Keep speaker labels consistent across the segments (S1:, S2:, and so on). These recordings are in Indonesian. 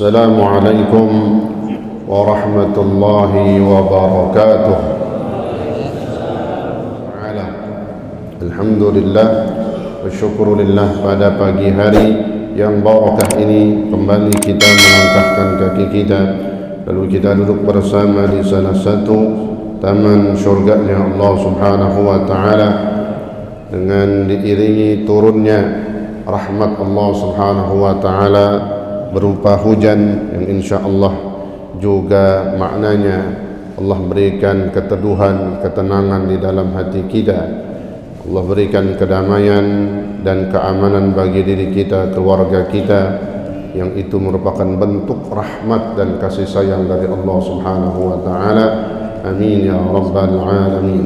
S1: السلام عليكم ورحمة الله وبركاته. Alhamdulillah wa syukurillah, pada pagi hari yang barakah ini kembali kita melangkahkan kaki kita, lalu kita duduk bersama di salah satu taman syurganya Allah Subhanahu wa taala, dengan diiringi turunnya rahmat Allah Subhanahu wa taala berupa hujan yang insyaallah juga maknanya Allah berikan keteduhan, ketenangan di dalam hati kita. Allah berikan kedamaian dan keamanan bagi diri kita, keluarga kita, yang itu merupakan bentuk rahmat dan kasih sayang dari Allah Subhanahu wa taala. Amin ya rabbal alamin.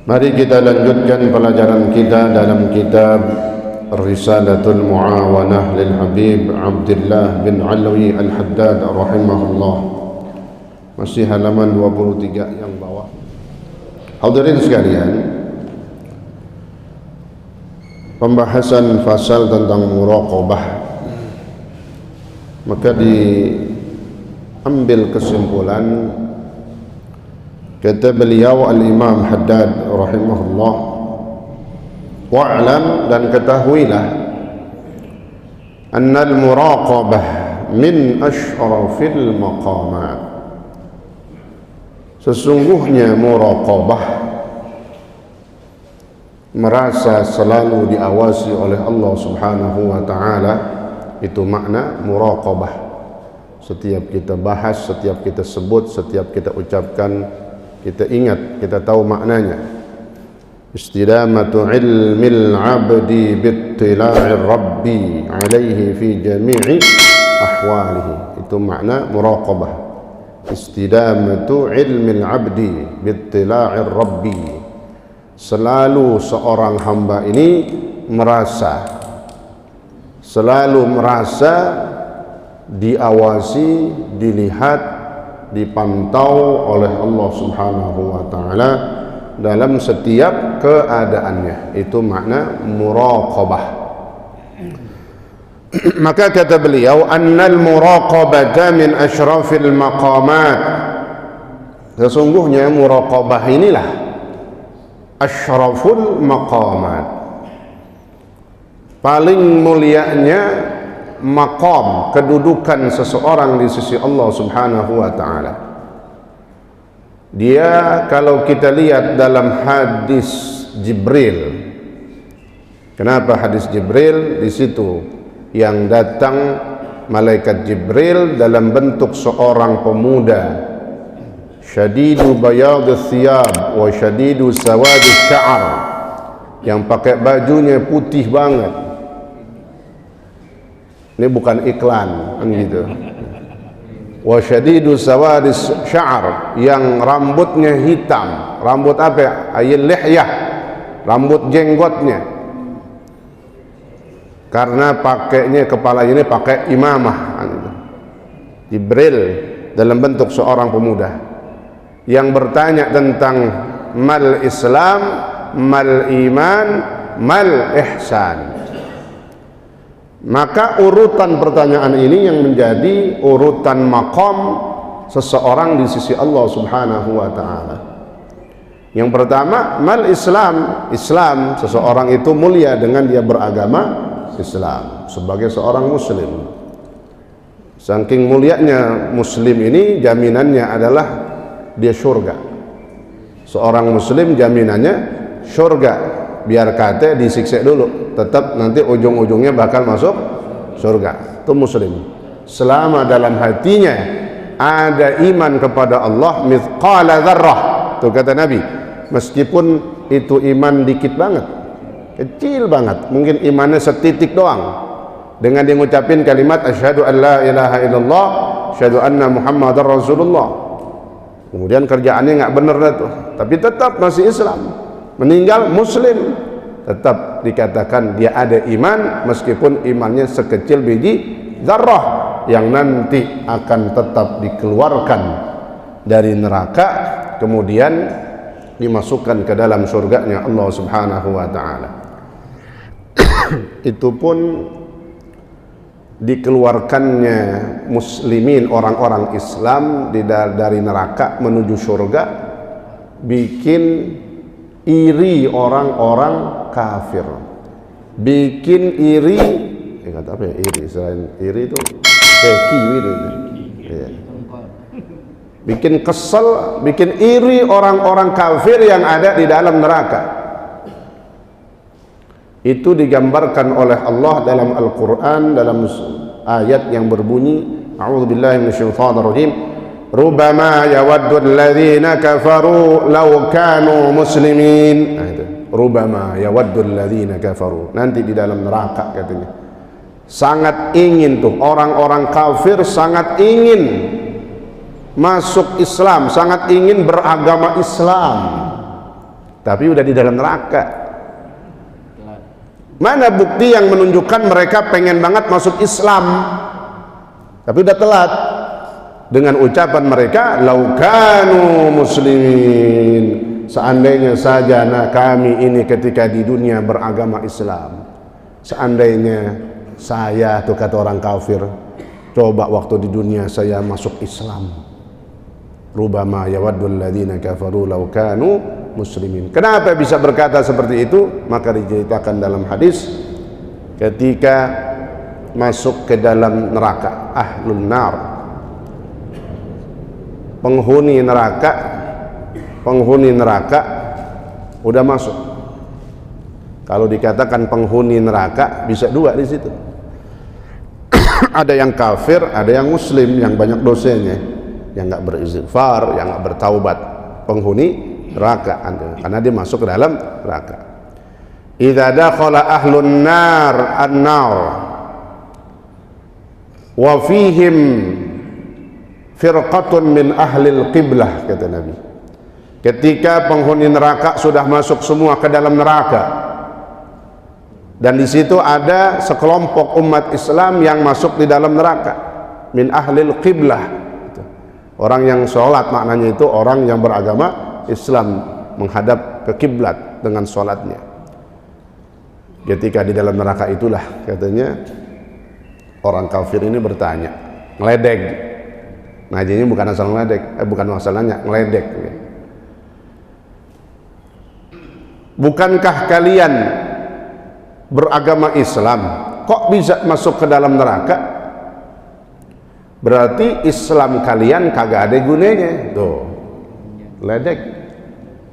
S1: Mari kita lanjutkan pelajaran kita dalam kitab Risalatul Muawanah lil Habib Abdullah bin Alwi Al-Haddad rahimahullah. Masih halaman 23 yang bawah. Hadirin sekalian, pembahasan fasal tentang muraqabah, maka diambil kesimpulan, kata beliau Al-Imam Haddad rahimahullah, wa'lam, dan ketahuilah, annal muraqabah min asyrafil maqamat, sesungguhnya muraqabah, merasa selalu diawasi oleh Allah Subhanahu wa taala, itu makna muraqabah. Setiap kita bahas, setiap kita sebut, setiap kita ucapkan, kita ingat, kita tahu maknanya. Istidamatu ilmil abdi bittila'ir rabbi alaihi fi jami'i ahwalihi, itu makna muraqabah. Istidamatu ilmil abdi bittila'ir rabbi, selalu seorang hamba ini selalu merasa diawasi, dilihat, dipantau oleh Allah Subhanahu wa taala dalam setiap keadaannya. Itu makna muraqabah. Maka kata beliau, annal muraqabata min asyrafil maqamat, sesungguhnya muraqabah inilah asyraful maqamat, paling mulianya maqam, kedudukan seseorang di sisi Allah Subhanahu wa taala. Dia, kalau kita lihat dalam hadis Jibril, kenapa hadis Jibril? Di situ yang datang malaikat Jibril dalam bentuk seorang pemuda, syadidu bayadus thiyab wa syadidu sawadus sya'ar, yang pakai bajunya putih banget. Ini bukan iklan kan gitu. Wa syadidu sawadus sya'ar, yang rambutnya hitam. Rambut apa? Ayil lihyah, rambut jenggotnya, karena pakainya, kepalanya ini pakai imamah kan gitu. Jibril dalam bentuk seorang pemuda yang bertanya tentang mal Islam, mal iman, mal ihsan. Maka urutan pertanyaan ini yang menjadi urutan maqam seseorang di sisi Allah Subhanahu wa taala. Yang pertama, mal Islam, Islam, seseorang itu mulia dengan dia beragama Islam sebagai seorang muslim. Saking mulianya muslim ini, jaminannya adalah dia surga. Seorang muslim jaminannya surga. Biar kata disiksa dulu, tetap nanti ujung-ujungnya bakal masuk surga. Itu muslim. Selama dalam hatinya ada iman kepada Allah, mithqala dzarrah, itu kata Nabi, meskipun itu iman dikit banget, kecil banget, mungkin imannya setitik doang, dengan dia ngucapin kalimat asyhadu an la ilaha illallah, asyhadu anna muhammadar rasulullah, kemudian kerjaannya nggak bener dah tuh, tapi tetap masih Islam, meninggal muslim, tetap dikatakan dia ada iman, meskipun imannya sekecil biji zarrah, yang nanti akan tetap dikeluarkan dari neraka, kemudian dimasukkan ke dalam surganya Allah Subhanahu wa taala. Itu pun dikeluarkannya muslimin, orang-orang Islam dari neraka menuju surga, bikin iri orang-orang kafir, bikin iri, kata apa ya, iri, selain iri itu kiwi itu ya. Bikin kesel, bikin iri orang-orang kafir yang ada di dalam neraka. Itu digambarkan oleh Allah dalam Al-Quran, dalam ayat yang berbunyi, a'udzubillahi minasyaitonirrajim, rubama yawaddu alladhina kafaru law kanu muslimin. Nah, itu rubama yawaddu alladhina kafaru, nanti di dalam neraka katanya sangat ingin tuh orang-orang kafir, sangat ingin masuk Islam, sangat ingin beragama Islam, tapi udah di dalam neraka. Mana bukti yang menunjukkan mereka pengen banget masuk Islam tapi udah telat? Dengan ucapan mereka, laukanu muslimin, seandainya saja kami ini ketika di dunia beragama Islam, seandainya saya, tuh kata orang kafir, coba waktu di dunia saya masuk Islam. Rubama yawaddul ladzina kafaru law kanu muslimin. Kenapa bisa berkata seperti itu? Maka diceritakan dalam hadis, ketika masuk ke dalam neraka, ahlun nar, penghuni neraka udah masuk. Kalau dikatakan penghuni neraka bisa dua di situ. Ada yang kafir, ada yang muslim yang banyak dosanya, yang nggak beristighfar, yang nggak bertaubat, penghuni neraka, karena dia masuk ke dalam neraka. Idza dakhala ahlun nar an-nar wa fihim firqatun min ahlil qiblah, kata Nabi. Ketika penghuni neraka sudah masuk semua ke dalam neraka, dan di situ ada sekelompok umat Islam yang masuk di dalam neraka, min ahlil qiblah. Orang yang sholat, maknanya itu orang yang beragama Islam, menghadap ke kiblat dengan sholatnya. Ketika di dalam neraka itulah, katanya, orang kafir ini bertanya, ngeledek. Ngajinya bukan asal ngeledek, bukan masalahnya, ngeledek. Bukankah kalian beragama Islam, kok bisa masuk ke dalam neraka? Berarti Islam kalian kagak ada gunanya. Tuh, ledek.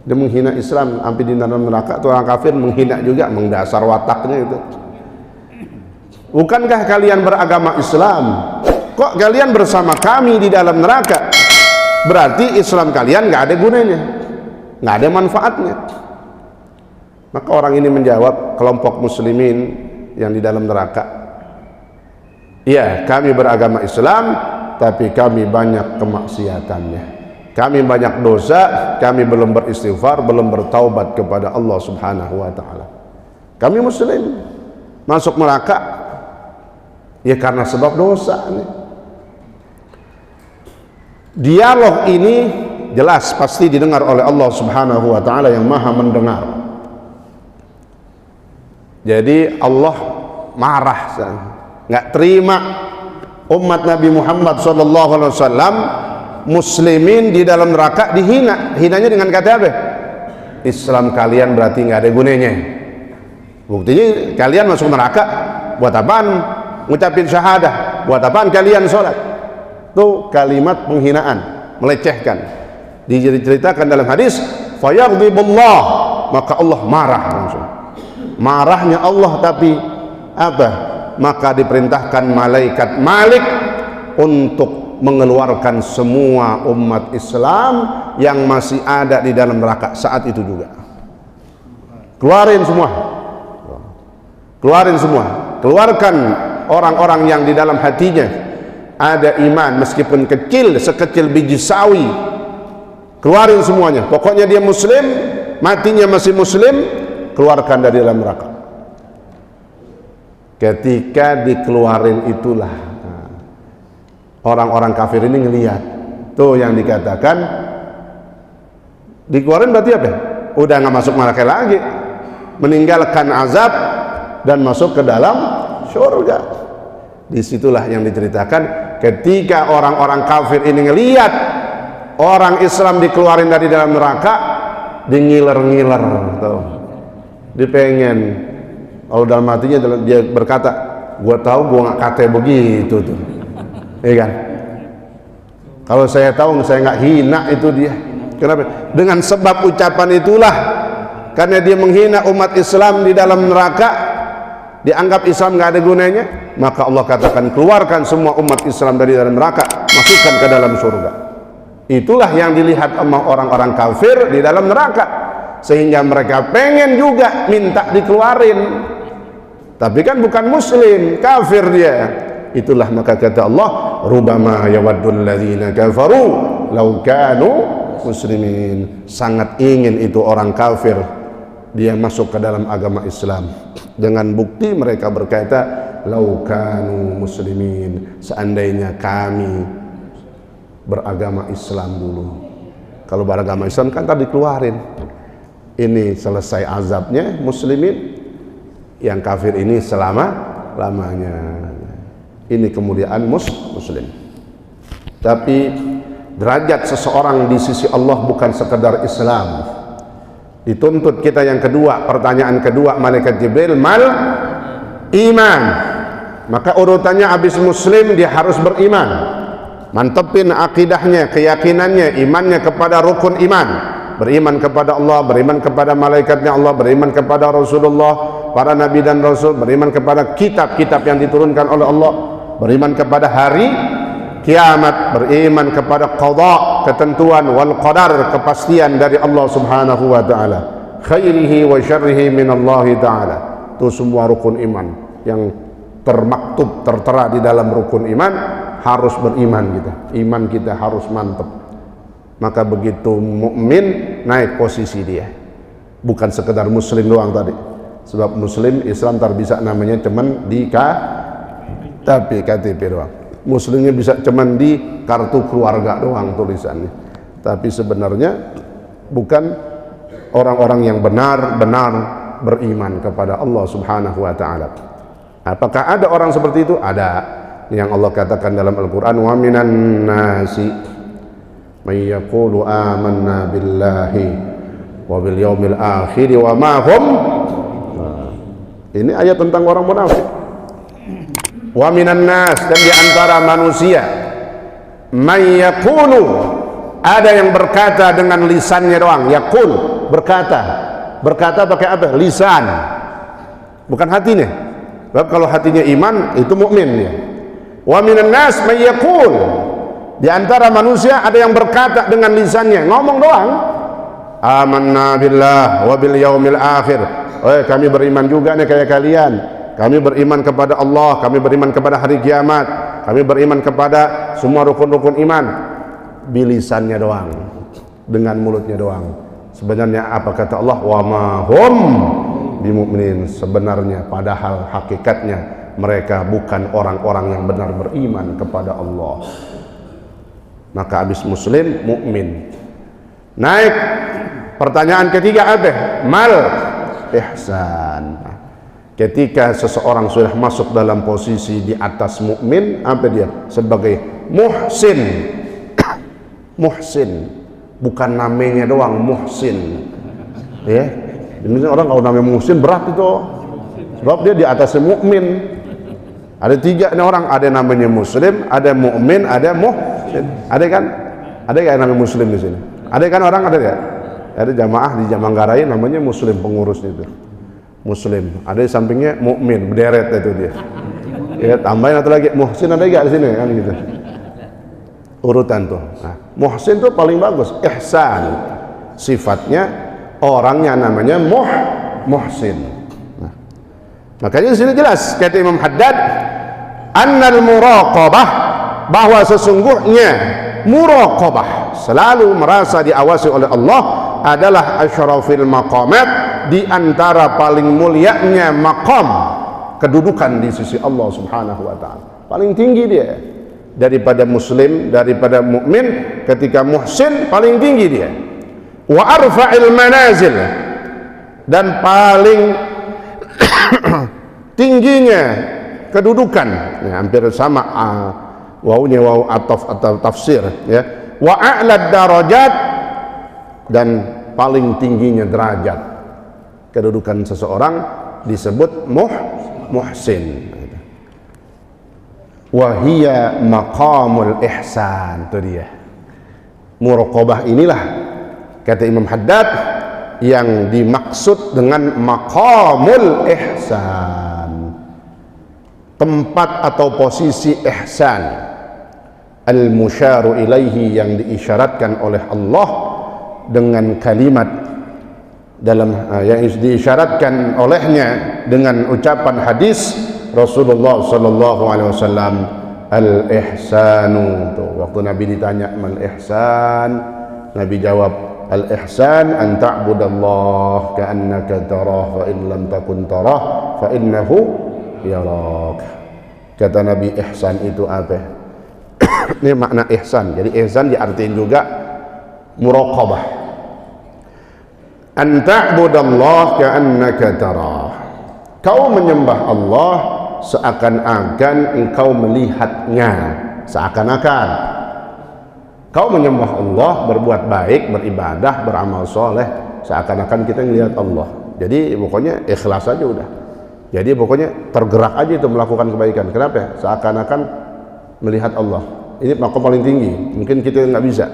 S1: Dia menghina Islam, sampai di dalam neraka tuh orang kafir menghina juga, mengdasar wataknya itu. Bukankah kalian beragama Islam, kok kalian bersama kami di dalam neraka? Berarti Islam kalian nggak ada gunanya, nggak ada manfaatnya. Maka orang ini menjawab, kelompok muslimin yang di dalam neraka, iya, kami beragama Islam, tapi kami banyak kemaksiatannya, kami banyak dosa, kami belum beristighfar, belum bertaubat kepada Allah Subhanahu wa ta'ala. Kami muslim, masuk neraka ya karena sebab dosa nih. Dialog ini jelas pasti didengar oleh Allah Subhanahu wa ta'ala yang maha mendengar. Jadi Allah marah, nggak terima umat Nabi Muhammad SAW, muslimin di dalam neraka dihina. Hinanya dengan kata apa? Islam kalian berarti nggak ada gunanya. Buktinya kalian masuk neraka, buat apaan ngucapin syahadah, buat apaan kalian sholat? Itu kalimat penghinaan, melecehkan. Diceritakan dalam hadis, fayaghdibullah, maka Allah marah langsung. Marahnya Allah, tapi apa? Maka diperintahkan malaikat Malik untuk mengeluarkan semua umat Islam yang masih ada di dalam neraka saat itu juga. Keluarin semua, keluarin semua, keluarkan orang-orang yang di dalam hatinya ada iman meskipun kecil, sekecil biji sawi. Keluarin semuanya, pokoknya dia muslim, matinya masih muslim, keluarkan dari dalam neraka. Ketika dikeluarin itulah orang-orang kafir ini ngelihat tuh yang dikatakan dikeluarin berarti apa? Udah nggak masuk neraka lagi, meninggalkan azab dan masuk ke dalam surga. Disitulah yang diceritakan ketika orang-orang kafir ini ngelihat orang Islam dikeluarin dari dalam neraka, dia ngiler-ngiler tuh. Dia pengen, kalau dalam hatinya dia berkata, gua tahu gua nggak kate begitu tuh. Iya kan? Kalau saya tahu saya nggak hina itu dia. Kenapa? Dengan sebab ucapan itulah, karena dia menghina umat Islam di dalam neraka, dianggap Islam nggak ada gunanya, maka Allah katakan keluarkan semua umat Islam dari dalam neraka, masukkan ke dalam surga. Itulah yang dilihat sama orang-orang kafir di dalam neraka, sehingga mereka pengen juga minta dikeluarin, tapi kan bukan muslim, kafir dia. Itulah maka kata Allah, rubama yawaddul ladzina kafaru law kanu muslimin. Sangat ingin itu orang kafir dia masuk ke dalam agama Islam, dengan bukti mereka berkata, lau kanu muslimin, seandainya kami beragama Islam dulu. Kalau beragama Islam kan tadi keluarin, ini selesai azabnya muslimin, yang kafir ini selama-lamanya. Ini kemuliaan muslim. Tapi derajat seseorang di sisi Allah bukan sekedar Islam. Dituntut kita yang kedua, pertanyaan kedua malaikat Jibril, mal iman. Maka urutannya habis muslim dia harus beriman, mantepin akidahnya, keyakinannya, imannya kepada rukun iman, beriman kepada Allah, beriman kepada malaikatnya Allah, beriman kepada Rasulullah, para nabi dan rasul, beriman kepada kitab-kitab yang diturunkan oleh Allah, beriman kepada hari kiamat, beriman kepada qada, ketentuan, wal qadar, kepastian dari Allah Subhanahu wa taala, khairihi wa syarrihi min Allah taala. Itu semua rukun iman yang termaktub, tertera di dalam rukun iman. Harus beriman kita, iman kita harus mantap. Maka begitu mukmin naik posisi dia, bukan sekedar muslim doang tadi. Sebab muslim Islam bisa namanya cuman di KTP doang. Muslimnya bisa cuman di kartu keluarga doang tulisannya, tapi sebenarnya bukan orang-orang yang benar-benar beriman kepada Allah Subhanahu wa taala. Apakah ada orang seperti itu? Ada. Yang Allah katakan dalam Al-Qur'an, wa minan nasi may yaqulu amanna billahi wa bil yaumil akhir wa ma hum. Ini ayat tentang orang munafik. Wa minan nas, dan di antara manusia, may yaqulu, ada yang berkata dengan lisannya doang. Yaqul, berkata pakai apa? Lisan, bukan hatinya. Sebab kalau hatinya iman itu mukmin dia. Wa minan nas may yaqul, di antara manusia ada yang berkata dengan lisannya, ngomong doang, amanna billah wa bil yaumil akhir. Kami beriman juga nih kayak kalian. Kami beriman kepada Allah, kami beriman kepada hari kiamat, kami beriman kepada semua rukun-rukun iman. Bilisannya doang, dengan mulutnya doang. Sebenarnya apa kata Allah? Wa ma hum bimu'minin. Sebenarnya padahal hakikatnya mereka bukan orang-orang yang benar beriman kepada Allah. Maka habis muslim, mukmin. Naik pertanyaan ketiga apa? Mal ihsan. Ketika seseorang sudah masuk dalam posisi di atas mukmin, apa dia? Sebagai muhsin. Muhsin, bukan namanya doang, muhsin. Ya, ini orang kalau namanya muhsin berat itu, sebab dia di atasnya mukmin. Ada tiga nih orang, ada namanya muslim, ada mukmin, ada muhsin. Ada kan? Ada yang namanya muslim di sini? Ada kan orang, ada ya? Ada jamaah di Jamanggarai namanya muslim, pengurusnya itu muslim. Ada di sampingnya mukmin, berderet itu dia. Ya, tambahin atau lagi muhsin, ada enggak di sini kan gitu. Urutan tuh. Nah, muhsin tuh paling bagus, ihsan. Sifatnya orangnya namanya muhsin. Nah, makanya di sini jelas kata Imam Haddad, annal muraqabah, bahwa sesungguhnya muraqabah, selalu merasa diawasi oleh Allah, adalah asyrafil maqamat, di antara paling mulianya maqam, kedudukan di sisi Allah Subhanahu wa taala. Paling tinggi dia daripada muslim, daripada mukmin. Ketika muhsin paling tinggi dia. Wa arfa'il manazil, dan paling tingginya kedudukan, ya, hampir sama wawunya waw ataf atau tafsir, ya. Wa a'la darajat, dan paling tingginya derajat. Kedudukan seseorang disebut muhsin. Wa hiya maqamul ihsan, itu dia. Muraqabah inilah, kata Imam Haddad, yang dimaksud dengan maqamul ihsan, tempat atau posisi ihsan, al-musyaru ilaihi, yang diisyaratkan oleh Allah dengan kalimat dalam yang diisyaratkan olehnya dengan ucapan hadis Rasulullah sallallahu alaihi wasallam, al-ihsanu. Tuh, waktu Nabi ditanya mal ihsan, Nabi jawab, al-ihsan an ta'budallah ka'annaka tarah fa in lam takun tarah fa innahu yarak. Kata Nabi, ihsan itu apa? Ini makna ihsan. Jadi ihsan diartikan juga muraqabah. An ta'budallah ka'annaka tarah. Kau menyembah Allah seakan-akan engkau melihatnya, seakan-akan kau menyembah Allah, berbuat baik, beribadah, beramal soleh, seakan-akan kita melihat Allah. Jadi pokoknya ikhlas aja udah. Jadi pokoknya tergerak aja itu melakukan kebaikan. Kenapa? Seakan-akan melihat Allah. Ini maqam paling tinggi. Mungkin kita nggak bisa.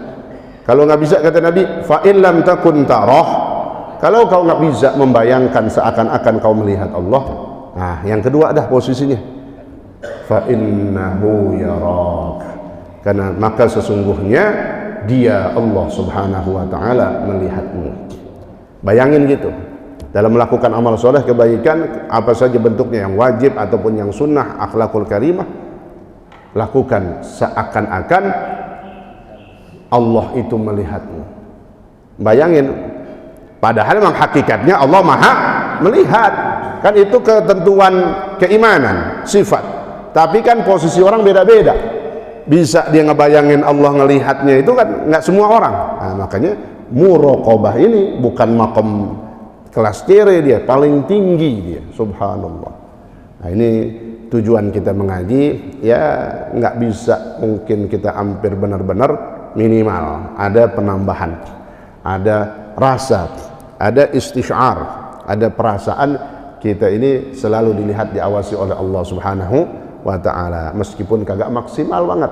S1: Kalau nggak bisa, kata Nabi, fa in lam takun tarah, kalau kau nggak bisa membayangkan seakan-akan kau melihat Allah, nah yang kedua dah posisinya, fa innahu yarak, karena maka sesungguhnya dia, Allah subhanahu wa ta'ala, melihatmu. Bayangin gitu, dalam melakukan amal soleh, kebaikan, apa saja bentuknya, yang wajib ataupun yang sunnah, akhlakul karimah, lakukan seakan-akan Allah itu melihatmu. Bayangin, padahal memang hakikatnya Allah maha melihat, kan itu ketentuan keimanan, sifat. Tapi kan posisi orang beda-beda. Bisa dia ngebayangin Allah ngelihatnya, itu kan nggak semua orang. Nah, makanya muraqabah ini bukan makom kelas kere, dia paling tinggi dia, subhanallah. Nah, ini tujuan kita mengaji, ya nggak bisa mungkin kita hampir benar-benar, minimal ada penambahan, ada rasa, ada istisyar, ada perasaan kita ini selalu dilihat, diawasi oleh Allah subhanahu wa ta'ala, meskipun kagak maksimal banget,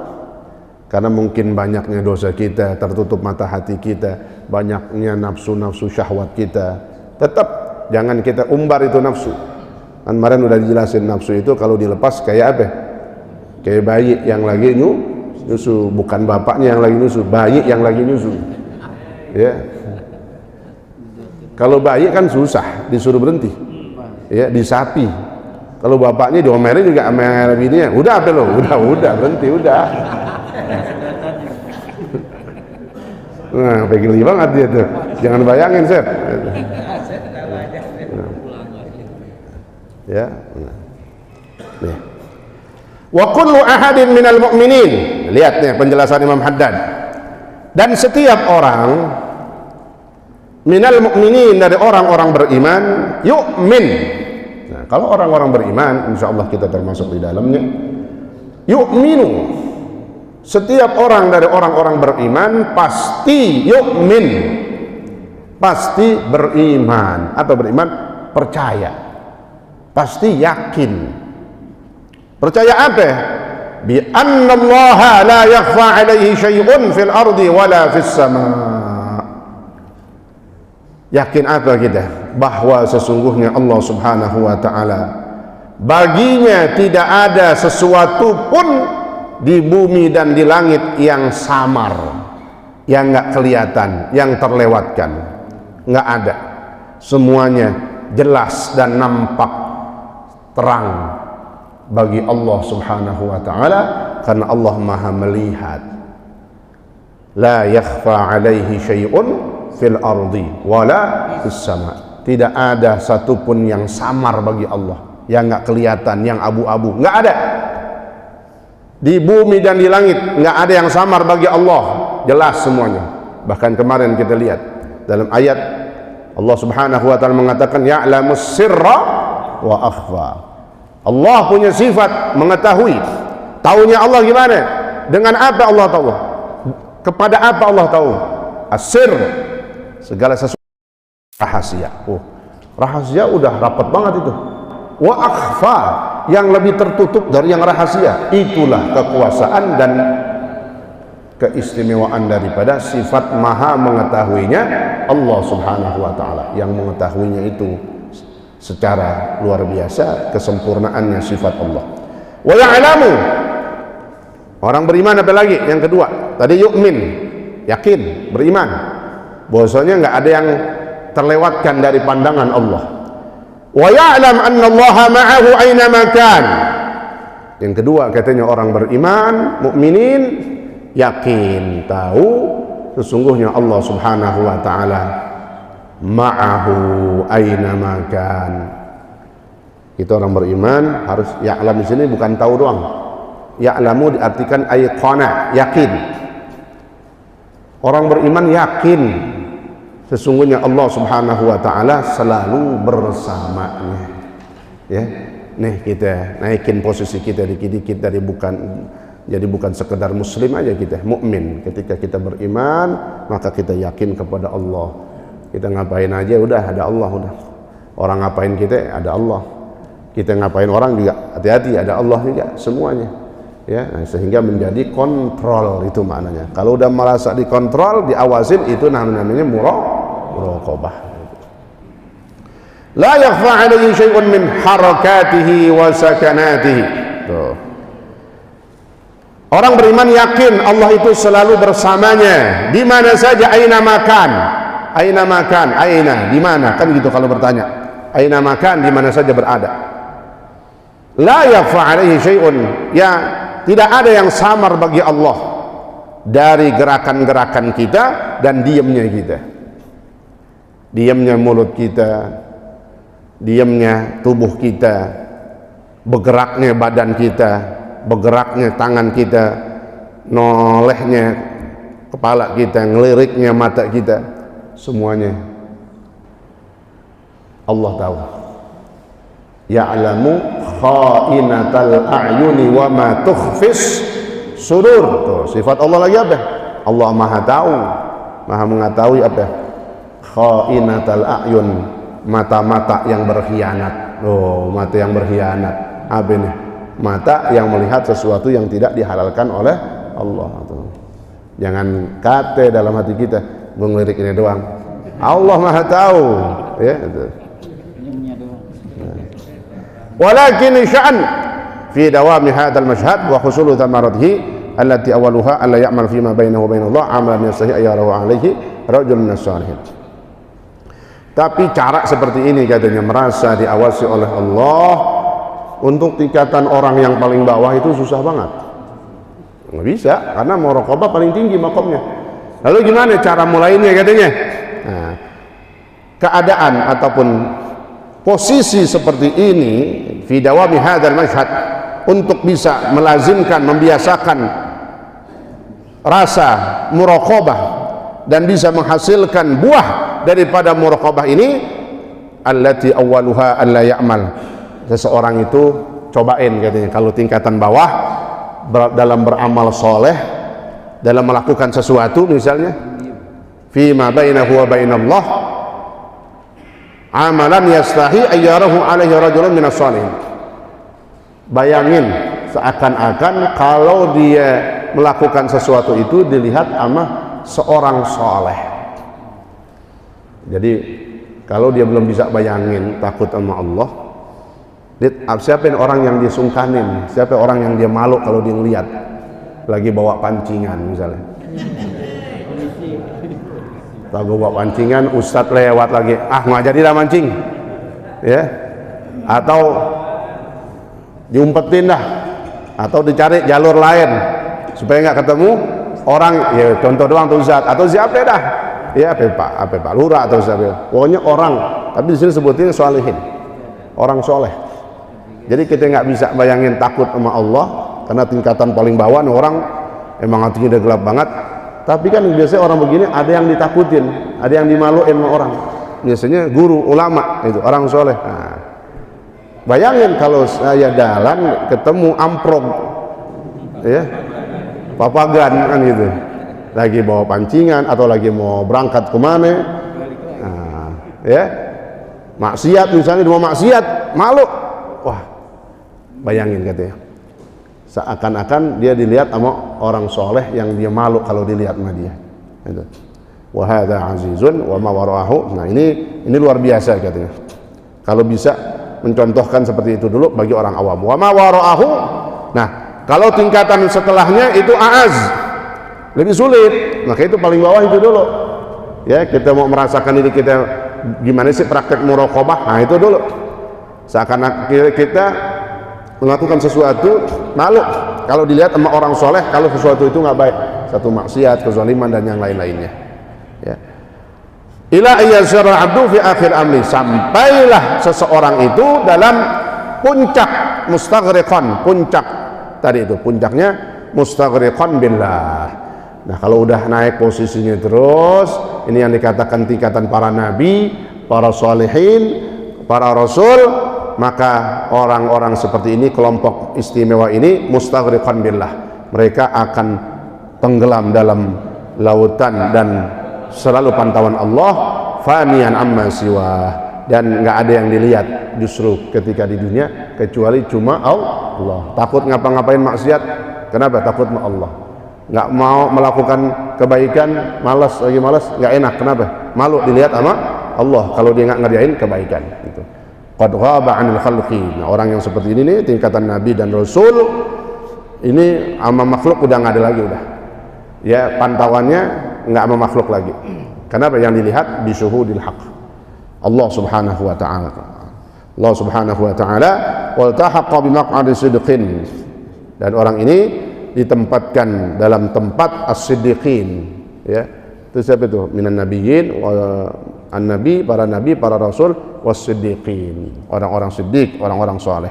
S1: karena mungkin banyaknya dosa kita, tertutup mata hati kita, banyaknya nafsu-nafsu syahwat kita. Tetap jangan kita umbar itu nafsu. Kan kemarin udah dijelasin, nafsu itu kalau dilepas kayak apa? Kayak bayi yang lagi nyusu, bukan bapaknya yang lagi nyusu, bayi yang lagi nyusu, ya. Kalau bayi kan susah disuruh berhenti, ya, disapi. Kalau bapaknya diomelin juga sama bininya, udah apa lo, udah berhenti, udah. Nah, geli banget dia tuh, jangan bayangin, Seth. Ya, nih. Wa kullu ahadin minal mu'minin, lihat nih penjelasan Imam Haddad. Dan setiap orang minal mu'minin, dari orang-orang beriman, yu'min. Nah, kalau orang-orang beriman, insyaallah kita termasuk di dalamnya. Yu'minu, setiap orang dari orang-orang beriman pasti yu'min, pasti beriman, atau beriman percaya, pasti yakin. Percaya apa? Bi annallaha la yakhfa alaihi syai'un fil ardi wala fis sama'. Yakin apa kita? Bahwa sesungguhnya Allah subhanahu wa ta'ala, baginya tidak ada sesuatu pun di bumi dan di langit yang samar, yang nggak kelihatan, yang terlewatkan. Nggak ada. Semuanya jelas dan nampak terang bagi Allah subhanahu wa ta'ala, karena Allah maha melihat. La yakhfa alaihi syai'un fil ardi wala fis sama'. Tidak ada satupun yang samar bagi Allah, yang nggak kelihatan, yang abu-abu, nggak ada. Di bumi dan di langit nggak ada yang samar bagi Allah, jelas semuanya. Bahkan kemarin kita lihat dalam ayat Allah subhanahu wa ta'ala mengatakan ya'lamus sirra wa akhfa. Allah punya sifat mengetahui. Taunya Allah gimana? Dengan apa Allah tahu? Kepada apa Allah tahu? Asir, segala sesuatu rahasia. Oh, rahasia udah rapat banget itu. Wa akhfa, yang lebih tertutup dari yang rahasia. Itulah kekuasaan dan keistimewaan daripada sifat maha mengetahuinya Allah subhanahu wa ta'ala, yang mengetahuinya itu secara luar biasa, kesempurnaannya sifat Allah. Wa ya'lamu, orang beriman apa lagi? Yang kedua, tadi yu'min, yakin, beriman bahwasanya nggak ada yang terlewatkan dari pandangan Allah. Wa ya'lam anna Allah ma'ahu aina makan. Yang kedua katanya orang beriman, mukminin, yakin, tahu sesungguhnya Allah subhanahu wa ta'ala ma'ahu aina makan. Itu orang beriman harus ya'lam. Di sini bukan tahu doang. Ya'lamu diartikan ayqana, yakin. Orang beriman yakin sesungguhnya Allah subhanahu wa ta'ala selalu bersamanya. Ya, nih kita naikin posisi kita dikit-dikit dari jadi bukan sekedar muslim aja kita, mukmin. Ketika kita beriman, maka kita yakin kepada Allah. Kita ngapain aja udah ada Allah, udah. Orang ngapain kita ada Allah. Kita ngapain orang juga hati-hati ada Allah juga, semuanya. Ya, nah, sehingga menjadi kontrol, itu maknanya. Kalau udah merasa dikontrol, diawasin, itu namanya muraqabah. La yakhfa 'alaihi syai'un min harakatihi wa sakanatihi. Tuh. Orang beriman yakin Allah itu selalu bersamanya di mana saja, aina makan, aina di mana, kan gitu kalau bertanya. Aina makan, di mana saja berada. La yakhfa 'alaihi syai'un, ya tidak ada yang samar bagi Allah dari gerakan-gerakan kita dan diamnya kita. Diamnya mulut kita, diamnya tubuh kita, bergeraknya badan kita, bergeraknya tangan kita, nolehnya kepala kita, ngeliriknya mata kita, semuanya Allah tahu. Ya'lamu kha'inatal a'yuni wa ma tukhfis sudur. Tuh, sifat Allah lagi apa? Allah maha tahu, maha mengetahui apa? Kha'inatal a'yun, mata-mata yang berkhianat. Oh, mata yang berkhianat apa ini? Mata yang melihat sesuatu yang tidak dihalalkan oleh Allah. Jangan kata dalam hati kita ngelirik ini doang. Allah maha tahu, ya itu. Walakin sya'an fi dawami hadzal mashhad wa husulu thamaratihi allati awwaluha alla ya'mal fima bainahu wa bainallah amalan yastahi ayyarahu alaihi rajulun salihin. Tapi cara seperti ini katanya merasa diawasi oleh Allah untuk tingkatan orang yang paling bawah itu susah banget. Nggak bisa, karena muraqabah paling tinggi makomnya. Lalu gimana cara mulainya katanya? Nah, keadaan ataupun posisi seperti ini fi dawami hadzal mashhad, untuk bisa melazimkan, membiasakan rasa muraqabah dan bisa menghasilkan buah daripada muraqabah ini, allati awwaluha alla ya'mal. Seseorang itu cobain katanya, kalau tingkatan bawah dalam beramal soleh, dalam melakukan sesuatu misalnya fi ma bainahu wa bainallah amalan yastahi ayyarahu alaihi rajulun minas salihin. Bayangin seakan-akan kalau dia melakukan sesuatu itu dilihat sama seorang soleh. Jadi kalau dia belum bisa bayangin takut sama Allah, siapa orang yang disungkanin, siapa orang yang dia malu kalau dia ngeliat lagi bawa pancingan misalnya. Tahu bawa pancingan, ustadz lewat lagi, nggak jadi dah mancing, ya, atau diumpetin dah, atau dicari jalur lain supaya nggak ketemu orang, ya contoh doang tuh ustadz, atau siapa dah, ya apa pak lurah atau siapa, pokoknya orang, tapi di sini sebutin sholihin, orang soleh. Jadi kita nggak bisa bayangin takut sama Allah karena tingkatan paling bawah nih orang emang hatinya udah gelap banget. Tapi kan biasanya orang begini ada yang ditakutin, ada yang dimaluin sama orang. Biasanya guru, ulama itu orang soleh. Nah, Bayangin kalau saya jalan ketemu amprok, ya, papagan kan gitu, lagi bawa pancingan atau lagi mau berangkat kemana, nah, ya, maksiat misalnya, mau maksiat, malu, wah, bayangin katanya, seakan-akan dia dilihat sama orang soleh yang dia malu kalau dilihat sama dia. Gitu. Wa hadza azizun wa ma wara'ahu. Nah, ini luar biasa katanya. Kalau bisa mencontohkan seperti itu dulu bagi orang awam. Wa ma wara'ahu. Nah, kalau tingkatan setelahnya itu aaz, lebih sulit. Maka itu paling bawah itu dulu. Ya, kita mau merasakan diri kita gimana sih praktek muraqabah. Nah, itu dulu. Seakan-akan kita melakukan sesuatu malu kalau dilihat sama orang soleh kalau sesuatu itu nggak baik, satu maksiat, kezaliman dan yang lain-lainnya. Ya. Ila ayyasara abdu fi akhir amri, sampailah seseorang itu dalam puncak mustaghriqan, puncak tadi itu puncaknya mustaghriqan billah. Nah, kalau udah naik posisinya terus, ini yang dikatakan tingkatan para nabi, para sholihin, para rasul, maka orang-orang seperti ini, kelompok istimewa ini mustaghriqan billah, mereka akan tenggelam dalam lautan dan selalu pantauan Allah, faniyan amma siwa, dan nggak ada yang dilihat justru ketika di dunia kecuali cuma Allah. Takut ngapa-ngapain maksiat, kenapa? Takut sama Allah. Nggak mau melakukan kebaikan, malas, lagi malas, nggak enak, kenapa? Malu dilihat sama Allah kalau dia nggak ngerjain kebaikan. Gitu. Qad ghaba 'anil khalqi. Nah, orang yang seperti ini nih, tingkatan nabi dan rasul ini sama makhluk udah nggak ada lagi, udah. Ya, pantauannya nggak sama makhluk lagi. Kenapa? Yang dilihat bisuhudil haq, Allah subhanahu wa ta'ala. Allah subhanahu wa ta'ala wal tahaqqa bimaq'adi sidqin, dan orang ini ditempatkan dalam tempat as-siddiqin, ya. Itu siapa itu? Minan nabiyyin wa an-nabi, para nabi, para rasul, was-siddiqin, orang-orang siddiq, orang-orang saleh.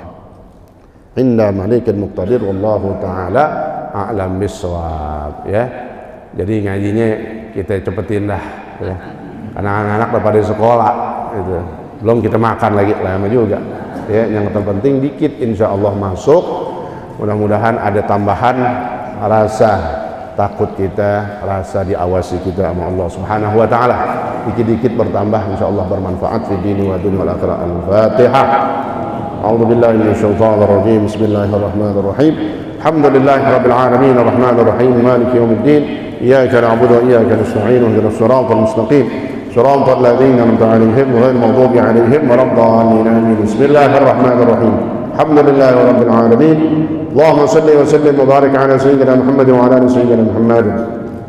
S1: Inna malikil muqtadir wallahu ta'ala a'lam bis-shawab, ya. Jadi ngajinya kita cepetin dah, ya. Karena anak-anak udah pada sekolah, gitu. Belum kita makan lagi, lama juga. Ya, yang terpenting dikit, insya Allah masuk. Mudah-mudahan ada tambahan rasa takut kita, rasa diawasi kita sama Allah Subhanahu Wa Taala. Dikit-dikit bertambah, insya Allah bermanfaat fi dini wa dunya wal akhirah. Al-Fatihah. A'udzu billahi minasy syaithanir rajim. Bismillahirrahmanirrahim. Alhamdulillahirabbil alamin, arrahmanir rahim, maliki yaumiddin. Iyyaka na'budu wa iyyaka nasta'in, ihdinas siratal mustaqim, siratal ladzina an'amta 'alaihim ghairil maghdubi 'alaihim waladdallin. Amin. Bismillahirrahmanirrahim. Alhamdulillahirabbil alamin. Allahumma shalli wa sallim wa barik 'ala sayyidina Muhammad wa 'ala ali sayyidina Muhammad.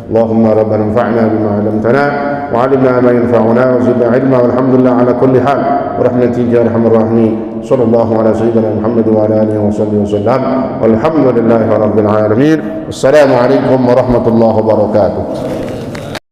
S1: Allahumma rabbana anfa'na bima 'allamtana wa 'allimna ma yanfa'una wa zidna 'ilma, walhamdulillah 'ala kulli hal wa rahmatika ya arhamar rahimin. Sallallahu ala sayyidina Muhammad wa ala alihi wa sahbihi wa sallam. Walhamdulillahi rabbil alamin. Wassalamu alaikum warahmatullahi wabarakatuh.